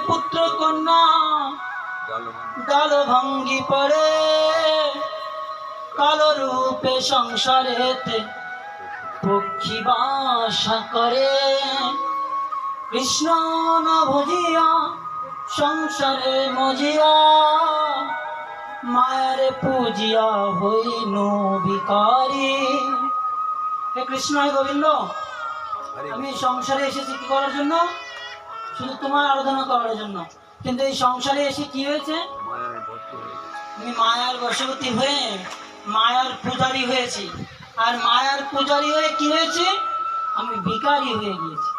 পুত্র কন্যা দল ভঙ্গি পড়ে কালো রূপে সংসারেতে পক্ষী বাসা করে। কৃষ্ণ না ভজিয়া সংসারে মজিয়া মায়ের পূজিয়া হইনু ভিখারি। হে কৃষ্ণ, হে গোবিন্দ, আমি সংসারে এসেছি কি করার জন্য? শুধু তোমার আরাধনা করার জন্য। কিন্তু এই সংসারে এসে কি হয়েছে? আমি মায়ার বশবর্তী হয়ে মায়ার পূজারী হয়েছি। আর মায়ার পূজারী হয়ে কি হয়েছে? আমি ভিখারি হয়ে গিয়েছি।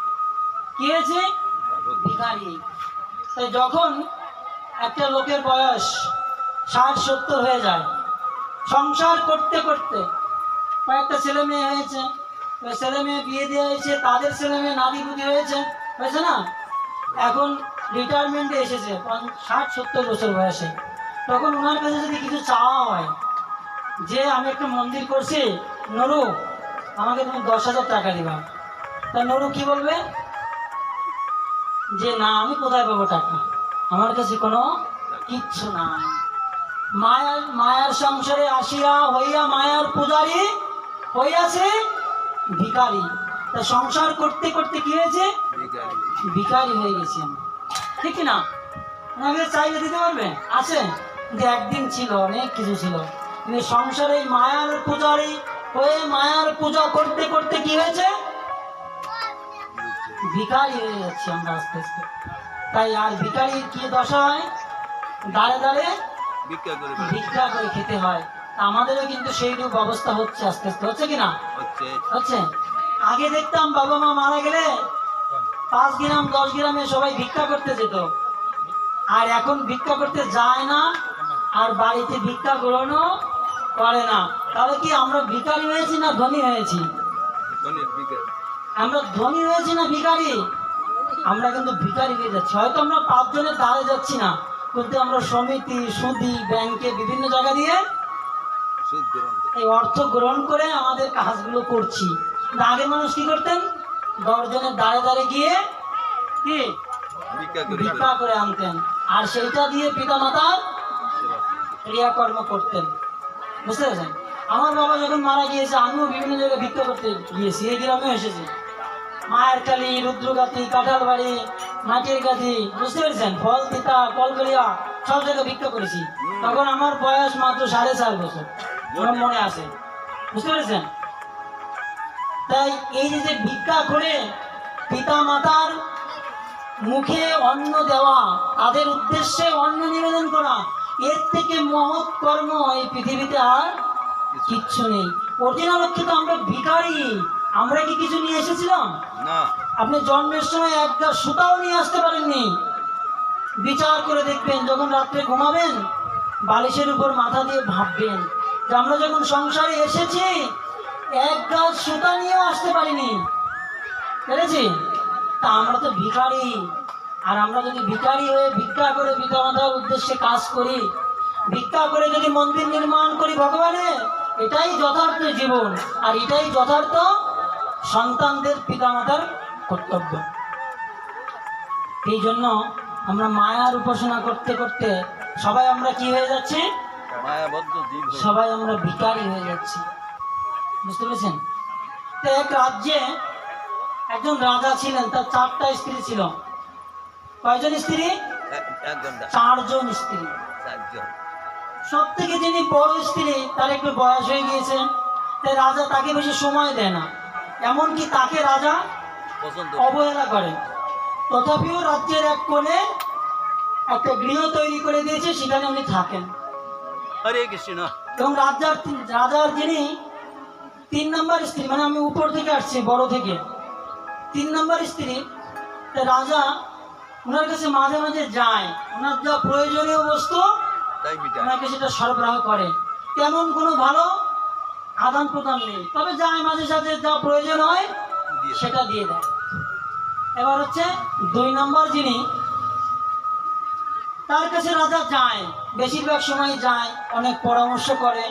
কি হয়েছে? ভিখারি। তাই যখন একটা লোকের বয়স 60-70 হয়ে যায়, সংসার করতে করতে কয়েকটা ছেলে মেয়ে হয়েছে, ছেলে মেয়ে বিয়ে দেওয়া হয়েছে, তাদের ছেলে মেয়ে নাতি পুতি হয়েছে না, এখন রিটায়ারমেন্টে এসেছে 60-70 বছর বয়সে, তখন ওনার কাছে যদি কিছু চাওয়া হয় যে আমি একটা মন্দির করছি, নরু আমাকে তুমি 10,000 টাকা দিবা, তা নরু কি বলবে? যে না, আমি কোথায় পাবো টাকা, আমার কাছে কোনো কিচ্ছু নাই। মায়ার সংসারে আসিয়া হইয়া মায়ার পূজারী হইয়াছে ভিখারি। তা সংসার করতে করতে কি হয়েছে? ভিখারি হয়ে গেছি আমি, ঠিক না? ওনাকে চাইলে দিতে পারবে? আছে যে একদিন ছিল, অনেক কিছু ছিল, কিন্তু সংসারে মায়ার পূজারী হয়ে মায়ার পূজা করতে করতে কি হয়েছে? ভিখারি হয়ে যাচ্ছে আমরা আস্তে আস্তে। তাই আর ভিখারির কি দশা হয়? দাঁড়ে দাঁড়ে ভিক্ষা করে খেতে হয়। আমাদেরও কিন্তু সেইরূপ অবস্থা হচ্ছে আস্তে আস্তে, হচ্ছে কিনা? হচ্ছে। আগে দেখতাম বাবা মা মারা গেলে 5 গ্রাম 10 গ্রামে সবাই ভিক্ষা করতে যেত, আর এখন ভিক্ষা করতে যায় না, আর বাড়িতে ভিক্ষা গ্রহণও করে না। তাহলে কি আমরা ভিখারি হয়েছি না ধনী হয়েছি? আমরা ধনী হয়েছি না ভিখারি? আমরা কিন্তু ভিখারি হয়ে যাচ্ছি। হয়তো আমরা 5 জনের দ্বারে যাচ্ছি না, কিন্তু আমরা সমিতি, সুদি, ব্যাংকে বিভিন্ন জায়গা দিয়ে এই অর্থ গ্রহণ করে আমাদের কাজগুলো করছি। আগের মানুষ কি করতেন? 10 জনের দ্বারে দ্বারে গিয়ে কি ভিক্ষা করে আনতেন, আর সেইটা দিয়ে পিতা মাতার ক্রিয়াকর্ম করতেন। বুঝতে পেরেছেন? আমার বাবা যখন মারা গিয়েছে, আমিও বিভিন্ন জায়গায় ভিক্ষা করতে গিয়েছি, এই গ্রামেও এসেছি। মায়ের কালী, রুদ্রগাতি, কাঁঠাল বাড়ি, মাটির গাছি, বুঝতে পেরেছেন, ফল তিতা, কলগড়িয়া, সব জায়গায় ভিক্ষা করেছি। তখন আমার বয়স মাত্র 4.5 বছর, আমার মনে আছে। বুঝতে পেরেছেন? তাই এই যে ভিক্ষা করে পিতা মাতার মুখে অন্ন দেওয়া, তাদের উদ্দেশ্যে অন্ন নিবেদন করা, এর থেকে মহৎ কর্ম এই পৃথিবীতে আর কিচ্ছু নেই। অরিজিনাল অর্থে তো আমরা ভিখারি। আমরা কি কিছু নিয়ে এসেছিলাম? না। আপনি জন্মের সময় একটা সুতাও নিয়ে আসতে পারেননি। বিচার করে দেখবেন, যখন রাত্রে ঘুমাবেন বালিশের উপর মাথা দিয়ে ভাববেন যে আমরা যখন সংসারে এসেছি এক গাছ সুতা নিয়েও আসতে পারিনি, পেরেছি? তা আমরা তো ভিখারি। আর আমরা যদি ভিখারি হয়ে ভিক্ষা করে পিতামাতার উদ্দেশ্যে কাজ করি, ভিক্ষা করে যদি মন্দির নির্মাণ করি ভগবানের, এটাই যথার্থ জীবন, আর এটাই যথার্থ সন্তানদের পিতামাতার কর্তব্য। এই জন্য আমরা মায়ার উপাসনা করতে করতে সবাই আমরা কি হয়ে যাচ্ছি? সবাই আমরা ভিখারি হয়ে যাচ্ছি। বুঝতে পেরেছেন? তো এক রাজ্যে একজন রাজা ছিলেন, তার 4টা স্ত্রী ছিল। কয়জন স্ত্রী? 4 জন স্ত্রী। সব থেকে যিনি বড় স্ত্রী, তার একটু বয়স হয়ে গিয়েছে, তাই রাজা তাকে বেশি সময় দেয় না, এমনকি তাকে রাজা অবহেলা করে। তথাপিও রাজ্যের এক কোণে একটা গৃহ তৈরি করে দিয়েছে, সেখানে উনি থাকেন। এবং রাজার যিনি 3 নম্বর স্ত্রী, মানে আমি উপর থেকে আসছি, বড় থেকে 3 নম্বর স্ত্রী, রাজা ওনার কাছে মাঝে মাঝে যায়, ওনার যা প্রয়োজনীয় বস্তু ওনাকে সেটা সরবরাহ করে। তেমন কোনো ভালো আদান প্রদান নেই, তবে যায় মাঝে সাথে যা প্রয়োজন হয় সেটা দিয়ে দেয়। এবার হচ্ছে 2 নম্বর যিনি, তার কাছে রাজা যায়, বেশিরভাগ সময় যায়, অনেক পরামর্শ করে,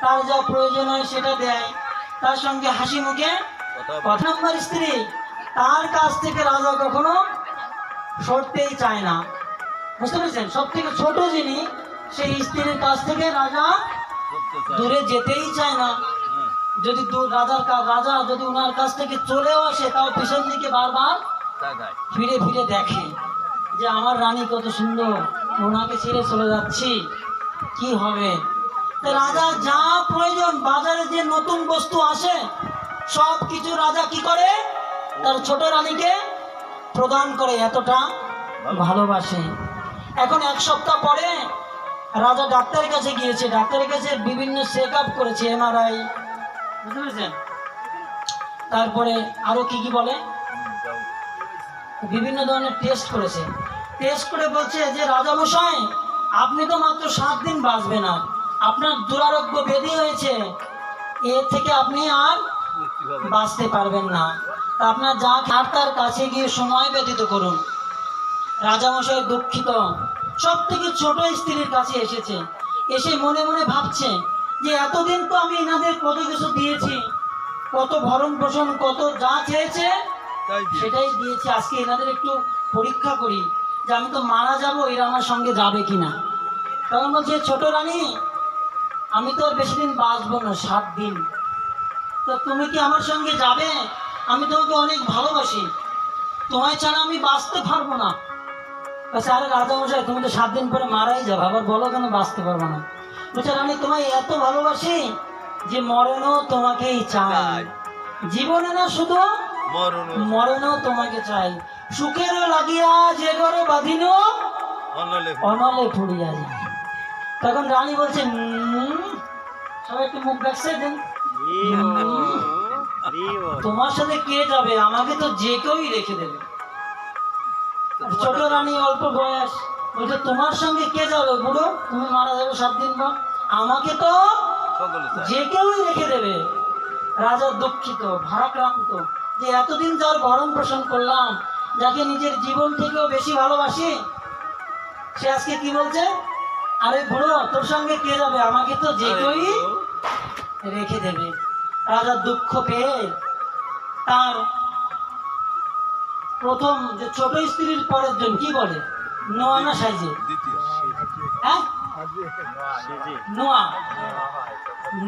তার যা প্রয়োজন হয় সেটা দেয়, তার সঙ্গে হাসি মুখে কথা। নম্বর স্ত্রী, তার কাছ থেকে রাজা কখনো সরতেই চায় না। বুঝতে পেরেছেন? সব থেকে ছোট যিনি, সেই স্ত্রীর কাছ থেকে রাজা দূরে যেতেই চায় না। যদি রাজা যদি ওনার কাছ থেকে চলেও আসে, তাও পিছন দিকে বারবার ফিরে ফিরে দেখে যে আমার রানী কত সুন্দর, ওনাকে ছেড়ে চলে যাচ্ছি, কি হবে। রাজা যা প্রয়োজন, বাজারে যে নতুন বস্তু আসে সব কিছু রাজা কি করে, তার ছোট রানীকে প্রদান করে, এতটা ভালোবাসে। এখন এক সপ্তাহ পরে রাজা ডাক্তারের কাছে গিয়েছে, ডাক্তারের কাছে বিভিন্ন চেক আপ করেছে, MRI, বুঝতে পেরেছেন? তারপরে আরো কি কি বলে, বিভিন্ন ধরনের টেস্ট করেছে। টেস্ট করে বলছে যে রাজামশাই, আপনি তো মাত্র 7 দিন বাঁচবেন না, আপনার দুরারোগ্য ব্যাধি হয়েছে, এর থেকে আপনি আর বাঁচতে পারবেন না। তা আপনার যা তার কাছে গিয়ে সময় ব্যতীত করুন। রাজামশাই দুঃখিত, সব থেকে ছোট স্ত্রীর কাছে এসেছে, এসে মনে মনে ভাবছে যে এতদিন তো আমি এনাদের কত কিছু দিয়েছি, কত ভরণ পোষণ, কত যা চেয়েছে সেটাই দিয়েছি, আজকে এনাদের একটু পরীক্ষা করি যে আমি তো মারা যাব, এরা আমার সঙ্গে যাবে কিনা। তখন বলছে, ছোট রানী, আমি তো আর বেশি দিন বাঁচবো না, 7 দিন, তো তুমি কি আমার সঙ্গে যাবে? আমি তোমাকে অনেক ভালোবাসি, তোমায় ছাড়া আমি বাঁচতে পারবো না। আচ্ছা, আরে রাজামশাই, তুমি তো 7 দিন পরে মারাই যাবে, আবার বলো কেন বাঁচতে পারবো না? বলছে, রানী, তোমায় এত ভালোবাসি যে মরণও তোমাকেই চাই, জীবনে না শুধু মরণও তোমাকে চাই, সুখের লাগিয়া যে ঘরে বাঁধিল অনলে পুড়িয়া যায়। তখন রানী বলছে, সবাই একটু মুখ দেখছে দেন, তোমার সাথে কে যাবে, আমাকে তো যে কেউই রেখে দেবে। ছোট রানী অল্প বয়স, বলছে, তোমার সঙ্গে কে যাবে বুড়ো, তুমি মারা যাবে 7 দিন পর, আমাকে তো যে কেউই রেখে দেবে। রাজা দুঃখিত, ভারাক্রান্ত, যে এতদিন যার ভরণ পোষণ করলাম, যাকে নিজের জীবন থেকেও বেশি ভালোবাসি, সে আজকে কি বলছে, আরে বুড়ো, তোর সঙ্গে কে যাবে, আমাকে তো যে কেউই রেখে দেবে। রাজা দুঃখ পেয়ে তার প্রথম যে ছোট স্ত্রীর পরের জন, কি বলে, নোয়া না সাইজে, হ্যাঁ, নোয়া,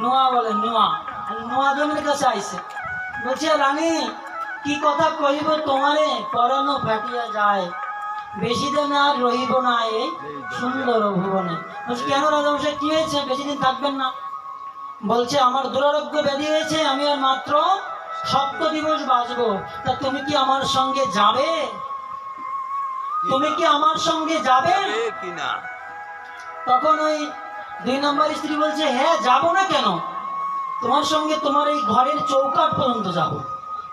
নোয়া বলে, নোয়া, নোয়া জনের কাছে আইছে, বলছে, রানী, কি কথা কহিব তোমারে, পরানো ফাটিয়া যায়, বেশি দিন আর রহিব না এই সুন্দর ভুবনে। বলছে, কেন রাজামশাই, কি হয়েছে, বেশি দিন থাকবেন না? বলছে, আমার দুরারোগ্য ব্যাধি হয়েছে, আমি আর মাত্র 7 দিবস বাঁচবো, তা তুমি কি আমার সঙ্গে যাবে, তুমি কি আমার সঙ্গে যাবে কিনা? তখন ওই 2 নম্বর স্ত্রী বলছে, হ্যাঁ, যাবো না কেন, তোমার সঙ্গে তোমার এই ঘরের চৌকাঠ পর্যন্ত যাব,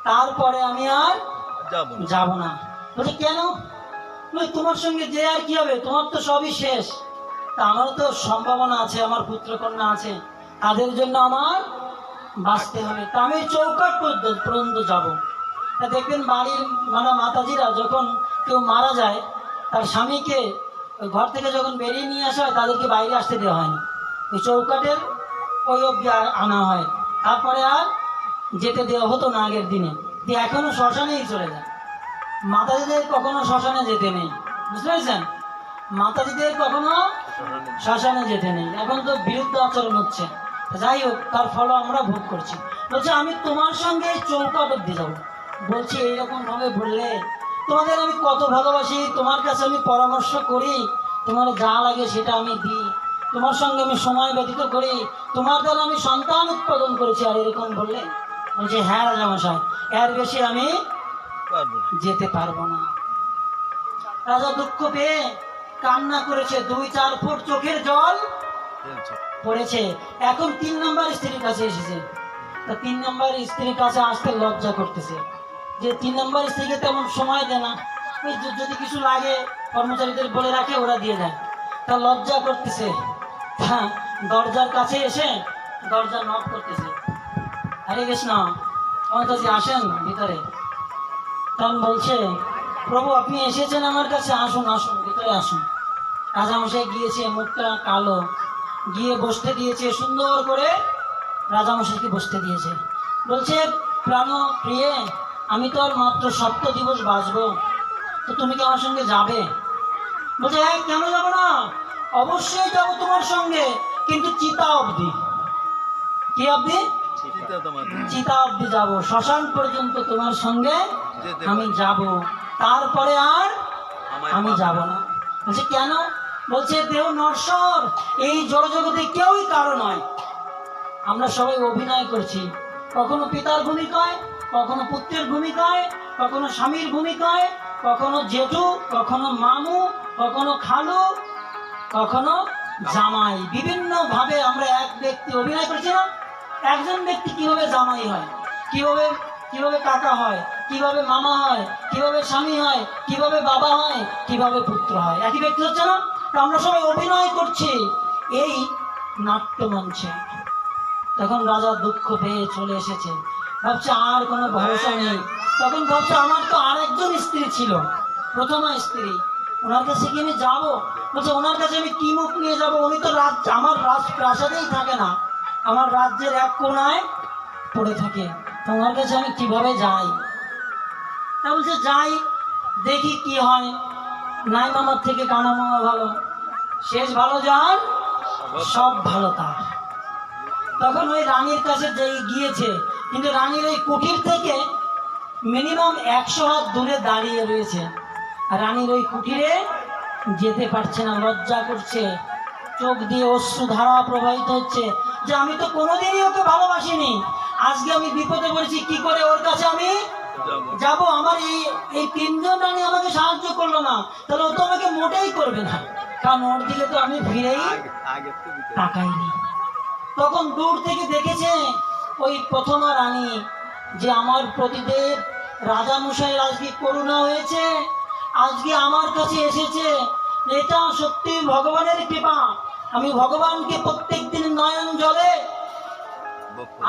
তারপরে আমি আর যাব না। বলছে, কেন? তোমার সঙ্গে যে আর কি হবে, তোমার তো সবই শেষ, তা আমারও তো সম্ভাবনা আছে, আমার পুত্রকন্যা আছে, তাদের জন্য আমার বাঁচতে হবে, তা আমি চৌকাঠ পর্যন্ত যাব। তা দেখবেন বাড়ির মাতাজিরা যখন কেউ মারা যায়, তার স্বামীকে ঘর থেকে যখন বেরিয়ে নিয়ে আসা হয়, তাদেরকে বাইরে আসতে দেওয়া হয় না, ওই চৌকাঠের ওই অব্দি আনা হয়, তারপরে আর যেতে দেওয়া হতো না আগের দিনে। এখনো শ্মশানেই চলে যায়, মাতাজিদের কখনো শ্মশানে যেতে নেই, বুঝতে পেরেছেন? মাতাজিদের কখনো শ্মশানে যেতে নেই, এখন তো বিরুদ্ধ আচরণ হচ্ছে। যাই হোক, তার ফল আমরা ভোগ করছি। বলছে, আমি তোমার সঙ্গে চৌকাঠ অব্দি যাবো। বলছি, এইরকম ভাবে বললে, তোমাদের আমি কত ভালোবাসি, তোমার কাছে আমি পরামর্শ করি, তোমার যা লাগে সেটা আমি দিই, তোমার সঙ্গে আমি সময় ব্যতীত করি, তোমার দ্বারা আমি সন্তান উৎপাদন করেছি, আর এরকম বললে? বলছে, হ্যাঁ রাজামশাই, এর বেশি আমি যেতে পারবো না। রাজা দুঃখ পেয়ে কান্না করেছে, 2-4 ফুট চোখের জল পড়েছে। এখন 3 নম্বর স্ত্রীর কাছে এসেছে, তা 3 নম্বর স্ত্রীর কাছে আসতে লজ্জা করতেছে, যে 3 নম্বর স্ত্রীকে তেমন সময় দেয় না, যদি কিছু লাগে কর্মচারীদের বলে রাখে, ওরা দিয়ে দেয়, তা লজ্জা করতেছে। হ্যাঁ, দরজার কাছে এসে দরজা নক করতেছে, হরে কৃষ্ণ, আমার কাছে আসেন ভিতরে। তখন বলছে, প্রভু, আপনি এসেছেন আমার কাছে, আসুন আসুন, ভিতরে আসুন। রাজামশাই গিয়েছে, মুখটা কালো, গিয়ে বসতে দিয়েছে, সুন্দর করে রাজামশাইকে বসতে দিয়েছে। বলছে, প্রাণ প্রিয়ে, আমি তো আর মাত্র 7 দিবস বাঁচবো, তো তুমি কি আমার সঙ্গে যাবে? বলছে হ্যাঁ, কেন যাবো না, অবশ্যই যাবো তোমার সঙ্গে, কিন্তু চিতা অবধি। কি অবধি? চিতা অবধি যাবো, শ্মশান পর্যন্ত তোমার সঙ্গে আমি যাব, তারপরে আর আমি যাব না। বলছে কেন? বলছে দেহ নশ্বর, এই জড়জগতে কেউই কারো নয়, আমরা সবাই অভিনয় করছি, কখনো পিতার ভূমিকায়, কখনো পুত্রের ভূমিকায়, কখনো স্বামীর ভূমিকায়, কখনো জেঠু, কখনো মামু, কখনো খালু, কখনো জামাই। বিভিন্ন ভাবে আমরা এক ব্যক্তি অভিনয় করছি না? একজন ব্যক্তি কিভাবে জামাই হয়, কিভাবে কিভাবে কাকা হয়, কিভাবে মামা হয়, কিভাবে স্বামী হয়, কিভাবে বাবা হয়, কিভাবে পুত্র হয়, একই ব্যক্তি হচ্ছে না? তো আমরা সবাই অভিনয় করছি এই নাট্যমঞ্চে। তখন রাজা দুঃখ পেয়ে চলে এসেছে, ভাবছে আর কোনো ভরসা নেই। তখন ভাবছে আমার তো আর একজন স্ত্রী ছিল, প্রথমা স্ত্রী, ওনার কাছে কি আমি যাবো? বলছে ওনার কাছে আমি কি মুখ নিয়ে যাবো? উনি তো আমার রাজপ্রাসাদেই থাকে না, আমার রাজ্যের এক কোণায় পড়ে থাকে, তো ওনার কাছে আমি কিভাবে যাই? তা বলছে যাই, দেখি কি হয়, নাই মামার থেকে কানা মামা ভালো, শেষ ভালো যার সব ভালো তার। তখন ওই রানীর কাছে গিয়েছে, কিন্তু রানীর ওই কুঠির থেকে মিনিমাম 100 হাত দূরে দাঁড়িয়ে রয়েছে, আর রানীর ওই কুঠিরে যেতে পারছে না, লজ্জা করছে, চোখ দিয়ে অশ্রু ধারা প্রবাহিত হচ্ছে, যে আমি তো কোনোদিনই ওকে ভালোবাসিনি, আজকে আমি বিপদে পড়েছি, কি করে ওর কাছে আমি যাব? আমার এই 3 জন রানী আমাকে সাহায্য করলো না, তাহলে ও তো আমাকে মোটেই করবে না, কারণ ওর দিকে তো আমি ফিরেই তাকাইনি। তখন দূর থেকে দেখেছে ওই প্রথমা রানী, যে আমার প্রতিদেব রাজা মশাইয়ের আজকে করুণা হয়েছে, আজকে আমার কাছে এসেছে, এটা সত্যি ভগবানের কৃপা। আমি ভগবানকে প্রত্যেক দিন নয়ন জলে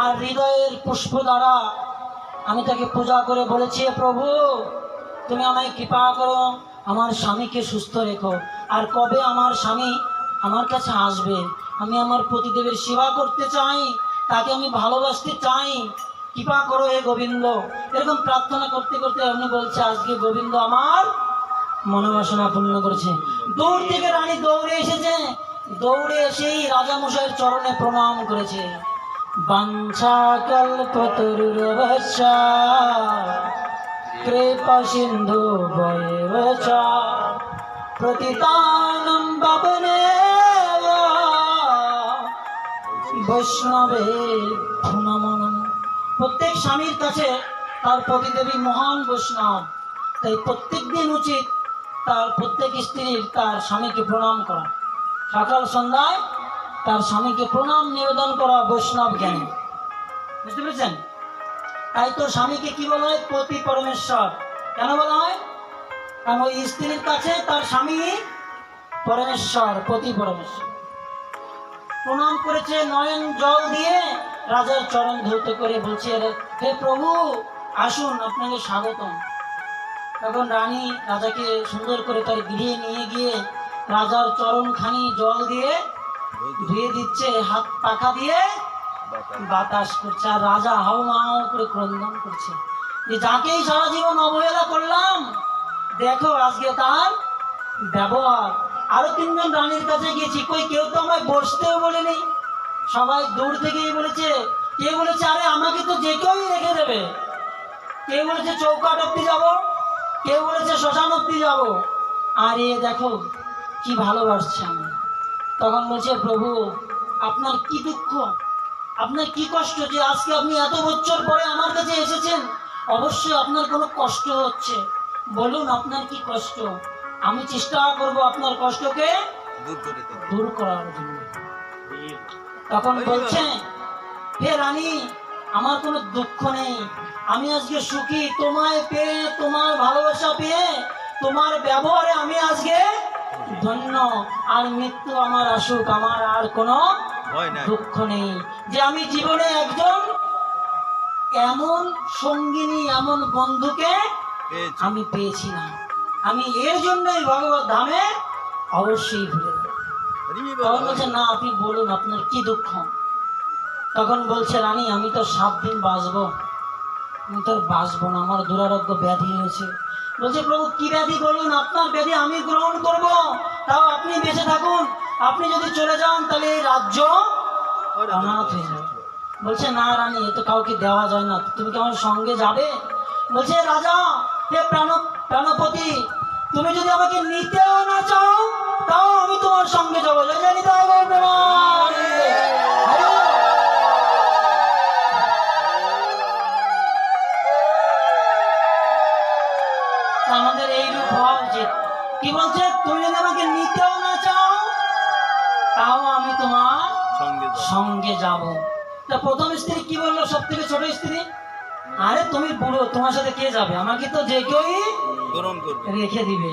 আর হৃদয়ের পুষ্প দ্বারা আমি তাকে পূজা করে বলেছি, প্রভু তুমি আমায় কৃপা করো, আমার স্বামীকে সুস্থ রেখো, আর কবে আমার স্বামী আমার কাছে আসবে? আমি আমার প্রতিদেবের সেবা করতে চাই, তাকে আমি ভালোবাসতে চাই, কৃপা করো হে গোবিন্দ। এরকম প্রার্থনা করতে করতে আপনি বলছে আজকে গোবিন্দ আমার মনোবাসনা পূর্ণ করেছে। দূর থেকে রানী দৌড়ে এসেছে, দৌড়ে এসেই রাজামশাইয়ের চরণে প্রণাম করেছে। বাঞ্ছা কল্পতরুর্ভশ্চ কৃপা সিন্ধু বৈবচ প্রতিতানং পাবনেব বৈষ্ণবে নমঃ। প্রত্যেক স্বামীর কাছে তার প্রতিদেবী মহান বৈষ্ণব, তাই প্রত্যেক দিন উচিত তার প্রত্যেক স্ত্রীর তার স্বামীকে প্রণাম করা, সকাল সন্ধ্যায় তার স্বামীকে প্রণাম নিবেদন করা বৈষ্ণব জ্ঞানী। বুঝতে পেরেছেন? তাই তো স্বামীকে কি বলা হয়? পতি পরমেশ্বর। কেন বলা হয়? কারণ ওই স্ত্রীর কাছে তার স্বামী পরমেশ্বর, পতি পরমেশ্বর। প্রণাম করেছে নয়ন জল দিয়ে, রাজার চরণ ধৌত করে বলছে, হে প্রভু আসুন, আপনাকে স্বাগতম। তখন রানী রাজাকে সুন্দর করে তার গৃহে নিয়ে গিয়ে রাজার চরণখানি জল দিয়ে ধুয়ে দিচ্ছে, হাত পাখা দিয়ে বাতাস করছে, আর রাজা হাও মাও করে ক্রন্দন করছে, যে যাকেই সারা জীবন অবহেলা করলাম, দেখো আজকে তার ব্যবহার। আরো 3 জন রানীর কাছে গিয়েছি, কই কেউ তো আমায় বসতেও বলেনি, সবাই দূর থেকেই বলেছে। কেউ বলেছে আরে আমাকে তো যে কেউই রেখে দেবে, কেউ বলেছে চৌকাট অব্দি যাবো, কেউ বলেছে শ্মশান অব্দি যাবো, আর এ দেখো কি ভালোবাসছে আমি। তখন বলছে প্রভু আপনার কি দুঃখ, আপনার কি কষ্ট, যে আজকে আপনি এত বছর পরে আমার কাছে এসেছেন, অবশ্যই আপনার কোনো কষ্ট হচ্ছে, বলুন আপনার কি কষ্ট, আমি চেষ্টা করব আপনার কষ্টকে দূর করার জন্য। তখন বলছে হে রানী আমার কোনো দুঃখ নেই, আমি আজকে সুখী, তোমায় পেয়ে, তোমার ভালোবাসা পেয়ে, তোমার ব্যবহারে আমি আজকে ধন্য, আর মৃত্যু আমার আসুক, আমার আর কোনো দুঃখ নেই, যে আমি জীবনে একজন এমন সঙ্গিনী, এমন বন্ধুকে আমি পেয়েছি না, আমি এর জন্যই ভগবত ধামে অবশ্যই ঘুরে। তখন বলছে না আপনি বলুন আপনার কি দুঃখ। তখন বলছে রানী আমি তো 7 দিন বাঁচবো, আমি তো বাঁচবো না, আমার দুরারোগ্য ব্যাধি হয়েছে, বলছে প্রভু কি ব্যাধি বলুন, আপনার ব্যাধি আমি গ্রহণ করব, তাও আপনি বেঁচে থাকুন, আপনি যদি চলে যান তাহলে এই রাজ্য অনাথ হয়ে যাবে। বলছে না রানী, এ তো কাউকে দেওয়া যায় না, তুমি কি আমার সঙ্গে যাবে? বলছে রাজা, হে প্রাণপতি, তুমি যদি আমাকে নিতেও না চাও তাও আমি তোমার সঙ্গে যাবো। আমাদের এই রূপ হওয়া উচিত। কি বলছে, তুমি যদি আমাকে নিতেও না চাও তাও আমি তোমার সঙ্গে যাব। তা প্রথম স্ত্রী কি বললো, সব থেকে ছোট স্ত্রী, আরে তুমি বুড়ো, তোমার সাথে কে যাবে, আমাকে তো যে কেউই রেখে দিবে।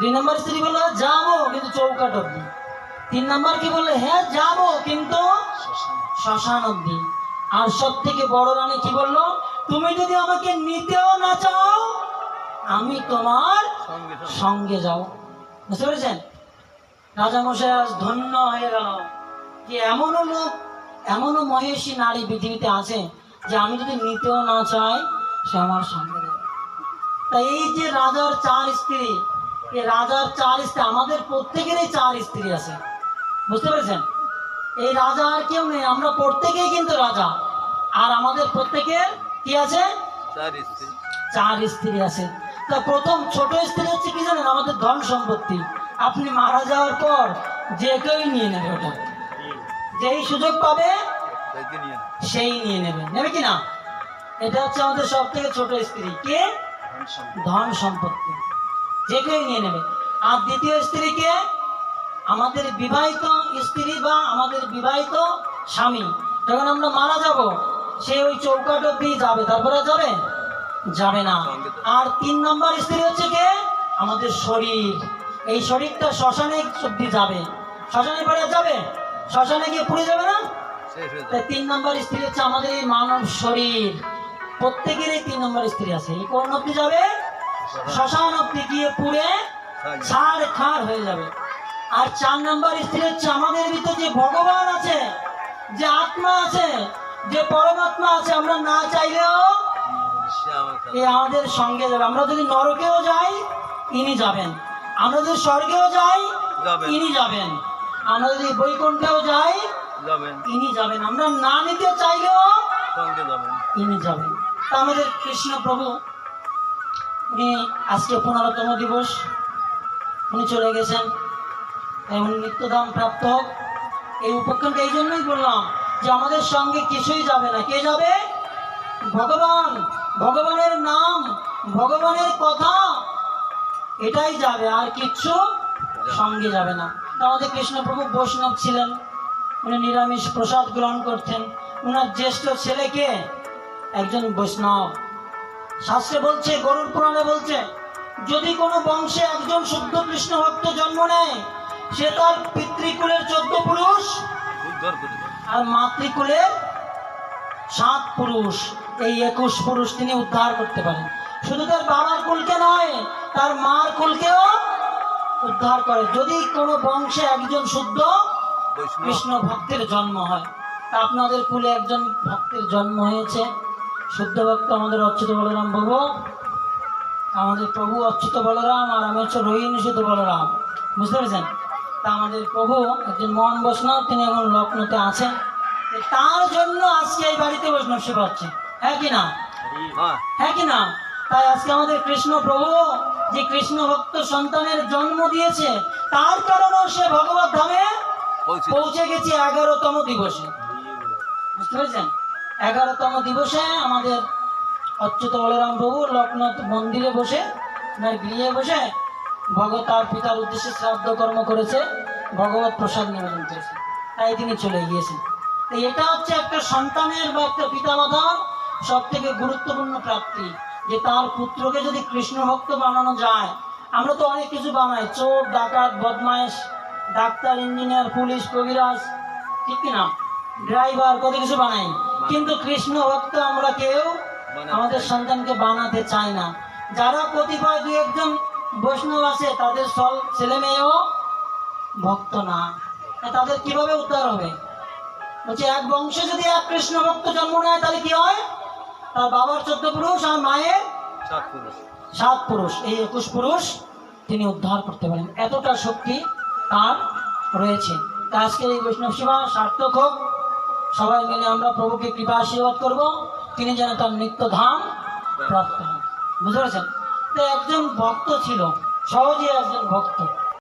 2 নম্বর স্ত্রী বললো যাবো কিন্তু চৌকাট অব্দি। 3 নম্বর কি বললো, হ্যাঁ যাবো কিন্তু শ্মশান অব্দি। আর সব থেকে বড় রানী কি বললো, তুমি যদি আমাকে নিতেও না চাও আমি তোমার সঙ্গে যাও। বুঝতে পেরেছেন? রাজামশাই আজ ধন্য হয়ে গেল যে এমনও লোক, এমনও মহেশী নারী পৃথিবীতে আছে যে আমি যদি নিতেও না চাই সে আমার সঙ্গে যাবে। তাই এই যে রাজার 4 স্ত্রী, এই রাজার 4 স্ত্রী, আমাদের প্রত্যেকেরই 4 স্ত্রী আছে। বুঝতে পেরেছেন? এই রাজা আর কেউ নেই, আমরা প্রত্যেকেই কিন্তু রাজা। আর আমাদের প্রত্যেকের কি আছে? 4 স্ত্রী আছে। তা প্রথম ছোট স্ত্রী হচ্ছে কি জানেন, আমাদের ধন সম্পত্তি। আপনি মারা যাওয়ার পর যে কেউই নিয়ে নেবে, ওটা যেই সুযোগ পাবে সেই নিয়ে নেবে, নেবে কিনা? এটা হচ্ছে আমাদের সব থেকে ছোট স্ত্রী। কে? ধন সম্পত্তি, যে কেউ নিয়ে নেবে। আর দ্বিতীয় স্ত্রী কে? আমাদের বিবাহিত স্ত্রী বা আমাদের বিবাহিত স্বামী। যখন আমরা মারা যাব সে ওই চৌকাট অব্দি যাবে, তারপরে যাবে না। আর 3 নম্বর স্ত্রী হচ্ছে কে? আমাদের শরীর। এই শরীরটা শ্মশানে অব্দি যাবে, শ্মশানে পরে যাবে, শ্মশানে গিয়ে পুড়ে যাবে না? তাই 3 নম্বর স্ত্রী হচ্ছে আমাদের এই মানব শরীর। প্রত্যেকেরই 3 নম্বর স্ত্রী আছে। এই কোন অব্দি যাবে? শ্মশান অব্দি গিয়ে পুড়ে ছাড় খাড় হয়ে যাবে। আর 4 নম্বর স্ত্রী হচ্ছে আমাদের ভিতরে যে ভগবান আছে, যে আত্মা আছে, যে পরমাত্মা আছে, আমরা না চাইলেও এ আমাদের সঙ্গে যাবে। আমরা যদি নরকেও যাই ইনি যাবেন, আমরা যদি স্বর্গেও যাই ইনি যাবেন, আমরা যদি বৈকুণ্ঠেও যাই ইনি যাবেন, আমরা না নিতে চাইলেও ইনি যাবেন। তা আমাদের কৃষ্ণ প্রভু উনি আজকে 15তম দিবস, উনি চলে গেছেন, উনি নিত্যধাম প্রাপ্ত হোক। এই উপাখ্যানটা এই জন্যই বললাম যে আমাদের সঙ্গে কিছুই যাবে না। কে যাবে? ভগবান, ভগবানের নাম, ভগবানের কথা, এটাই যাবে, আর কিচ্ছু সঙ্গে যাবে না। আমাদের কৃষ্ণপ্রভু বৈষ্ণব ছিলেন, উনি নিরামিষ প্রসাদ গ্রহণ করতেন। উনার জ্যেষ্ঠ ছেলেকে একজন বৈষ্ণব। শাস্ত্রে বলছে, গরুড় পুরাণে বলছে, যদি কোনো বংশে একজন শুদ্ধ কৃষ্ণ ভক্ত জন্ম নেয় সে তার পিতৃকুলের 14 পুরুষ আর মাতৃকুলের 7 পুরুষ, এই 21 পুরুষ তিনি উদ্ধার করতে পারেন। শুধু তার বাবার কুলকে নয়, তার মার কুলকেও উদ্ধার করে, যদি কোনো বংশে একজন শুদ্ধ কৃষ্ণ ভক্তের জন্ম হয়। তা আপনাদের কুলে একজন ভক্তের জন্ম হয়েছে, শুদ্ধ ভক্ত আমাদের অচ্যুত বলরাম প্রভু। আমাদের প্রভু অচ্যুত বলরাম, আর আমি হচ্ছে রোহিণী শুদ্ধ বলরাম। বুঝতে পেরেছেন? তা আমাদের প্রভু একজন মহান বৈষ্ণব, তিনি এখন লক্ষ্ণৌতে আছেন। তার জন্য আজকে এই বাড়িতে বৈষ্ণব সেবা হচ্ছে, হ্যাঁ কি না? হ্যাঁ কি না? তাই আজকে আমাদের কৃষ্ণ প্রভু যে কৃষ্ণ ভক্ত সন্তানের জন্ম দিয়েছে, তার কারণেও সে ভগবত ধামে পৌঁছে গেছে 11তম দিবসে। বুঝতে পেরেছেন? 11তম দিবসে আমাদের অচ্যুত বলরাম প্রভু লক্ষ্ণৌ মন্দিরে বসে, গৃহে বসে ভগবত তার পিতার উদ্দেশ্যে শ্রাদ্ধ কর্ম করেছে, ভগবত প্রসাদ নিবেদন করেছে, তাই তিনি চলে গিয়েছেন। এটা হচ্ছে একটা সন্তানের বা একটা পিতামাতার সব থেকে গুরুত্বপূর্ণ প্রাপ্তি, যে তার পুত্রকে যদি কৃষ্ণ ভক্ত বানানো যায়। আমরা তো অনেক কিছু বানাই, চোর, ডাকাত, বদমাইশ, ডাক্তার, ইঞ্জিনিয়ার, পুলিশ, কবিরাজ, ঠিক কিনা, ড্রাইভার, কত কিছু বানাই, কিন্তু কৃষ্ণ ভক্ত আমরা কেউ আমাদের সন্তানকে বানাতে চাই না। যারা কতিপয় 2-1জন বৈষ্ণব আছে, তাদের সব ছেলে মেয়েও ভক্ত না, তাদের কিভাবে উদ্ধার হবে? বলছে এক বংশে যদি এক কৃষ্ণ ভক্ত জন্ম নেয় তাহলে কি হয়? তার বাবার 14 পুরুষ আর মায়ের 7 পুরুষ, এই 21 পুরুষ তিনি উদ্ধার করতে পারেন, এতটা শক্তি তার রয়েছে। তা আজকের এই বৈষ্ণব সেবা সার্থক হোক, সবাই মিলে আমরা প্রভুকে কৃপা আশীর্বাদ করবো, তিনি যেন তার নিত্য ধাম প্রাপ্ত হন। বুঝতে পেরেছেন? তো একজন ভক্ত ছিল, সহজে একজন ভক্ত,